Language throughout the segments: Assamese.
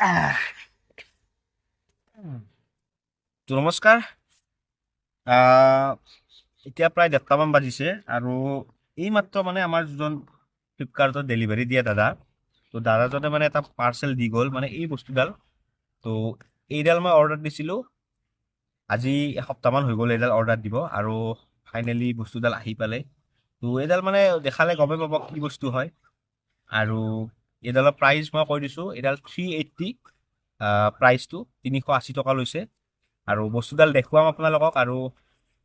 আহ, তো নমস্কাৰ। আহ, এতিয়া প্ৰায় 1:30মান বাজিছে আৰু এইমাত্ৰ মানে আমাৰ যিজন ফ্লিপকাৰ্টত ডেলিভাৰী দিয়ে দাদা, তো দাদাজনে মানে এটা পাৰ্চেল দি গ'ল, মানে এই বস্তুডাল। তো এইডাল মই অৰ্ডাৰ দিছিলোঁ, আজি এসপ্তাহমান হৈ গ'ল এইডাল অৰ্ডাৰ দিব, আৰু ফাইনেলি বস্তুডাল আহি পালে। তো এইডাল মানে দেখালে গমেই পাব কি বস্তু হয়। আৰু এইডালৰ প্ৰাইচ মই কৈ দিছোঁ, এইডাল 380, প্ৰাইচটো 380 টকা লৈছে। আৰু বস্তুডাল দেখুৱাম আপোনালোকক, আৰু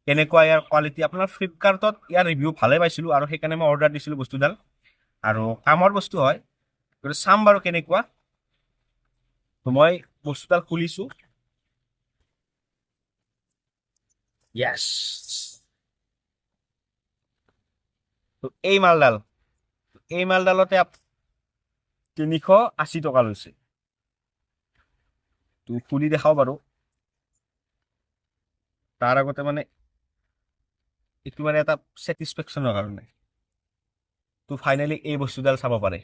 কেনেকুৱা ইয়াৰ কোৱালিটি। আপোনাৰ ফ্লিপকাৰ্টত ইয়াৰ ৰিভিউ ভালে পাইছিলোঁ, আৰু সেইকাৰণে মই অৰ্ডাৰ দিছিলোঁ বস্তুডাল। আৰু কামৰ বস্তু হয়, গতিকে চাম বাৰু কেনেকুৱা। তো মই বস্তুডাল খুলিছোঁ। য়েছ, তো এই মালডালতে 380 টকা লৈছে। তো খুলি দেখাও বাৰু। তাৰ আগতে মানে এইটো মানে এটা ছেটিছফেকশ্যনৰ কাৰণে, তো ফাইনেলি এই বস্তুডাল চাব পাৰে।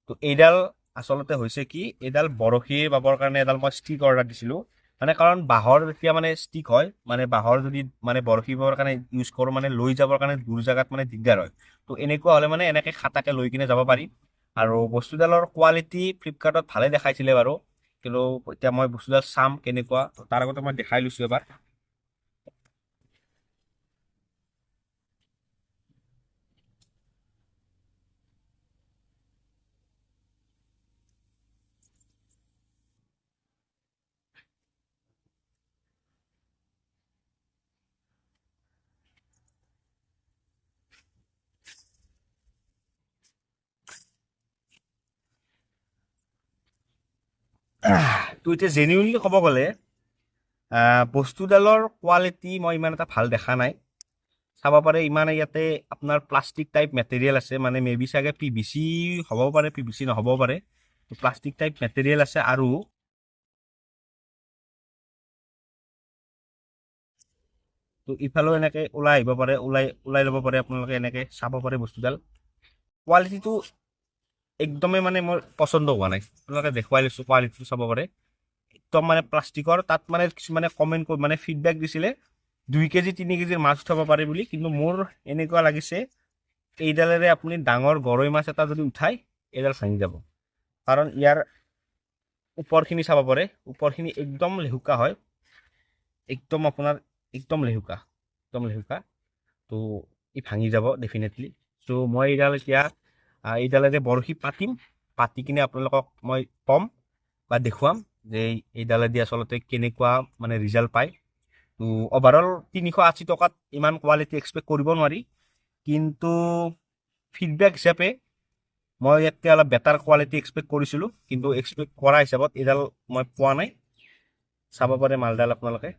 তো এইডাল আচলতে হৈছে কি, এইডাল বৰশী বাবৰ কাৰণে এডাল মই ষ্টিক অৰ্ডাৰ দিছিলোঁ। মানে কাৰণ বাঁহৰ যেতিয়া মানে ষ্টিক হয়, মানে বাঁহৰ যদি মানে বৰশী বাবৰ কাৰণে ইউজ কৰোঁ, মানে লৈ যাবৰ কাৰণে দূৰ জেগাত মানে দিগদাৰ হয়। তো এনেকুৱা হ'লে মানে এনেকৈ খাটাকে লৈ কিনে যাব পাৰি। আৰু বস্তুডালৰ কোৱালিটি ফ্লিপকাৰ্টত ভালে দেখাইছিলে বাৰু, কিন্তু এতিয়া মই বস্তুডাল চাম কেনেকুৱা। তাৰ আগতে মই দেখাই লৈছোঁ এবাৰ। তো এতিয়া জেনুইনলি ক'ব গ'লে বস্তুডালৰ কোৱালিটি মই ইমান এটা ভাল দেখা নাই। চাব পাৰে ইমান ইয়াতে আপোনাৰ প্লাষ্টিক টাইপ মেটেৰিয়েল আছে, মানে মে বি চাগে PVC হ'বও পাৰে, PVC নহ'বও পাৰে। প্লাষ্টিক টাইপ মেটেৰিয়েল আছে, আৰু তো ইফালেও এনেকে ওলাই আহিব পাৰে, ওলাই ওলাই ল'ব পাৰে। আপোনালোকে এনেকে চাব পাৰে বস্তুডাল। কোৱালিটিটো একদমেই মানে মোৰ পচন্দ হোৱা নাই। আপোনালোকে দেখুৱাই লৈছোঁ, কোৱালিটিটো চাব পাৰে। একদম মানে প্লাষ্টিকৰ। তাত মানে কিছুমানে কমেণ্ট মানে ফিডবেক দিছিলে 2 কেজি 3 কেজিৰ মাছ উঠাব পাৰি বুলি, কিন্তু মোৰ এনেকুৱা লাগিছে এইডালেৰে আপুনি ডাঙৰ গৰৈ মাছ এটা যদি উঠায়, এইডাল ভাঙি যাব। কাৰণ ইয়াৰ ওপৰখিনি চাব পাৰে, ওপৰখিনি একদম লেহুকা হয়, একদম আপোনাৰ একদম লেহুকা, একদম লেহুকা। তো ই ভাঙি যাব ডেফিনেটলি। চ' মই এইডাল এতিয়া এইডালেৰে বৰশী পাতিম, পাতি কিনে আপোনালোকক মই ক'ম বা দেখুৱাম যে এইডালেদি আচলতে কেনেকুৱা মানে ৰিজাল্ট পায়। তো অভাৰঅল 380 টকাত ইমান কোৱালিটি এক্সপেক্ট কৰিব নোৱাৰি, কিন্তু ফিডবেক হিচাপে মই ইয়াতকৈ অলপ বেটাৰ কোৱালিটি এক্সপেক্ট কৰিছিলোঁ, কিন্তু এক্সপেক্ট কৰা হিচাপত এইডাল মই পোৱা নাই। চাব পাৰে মালডাল আপোনালোকে।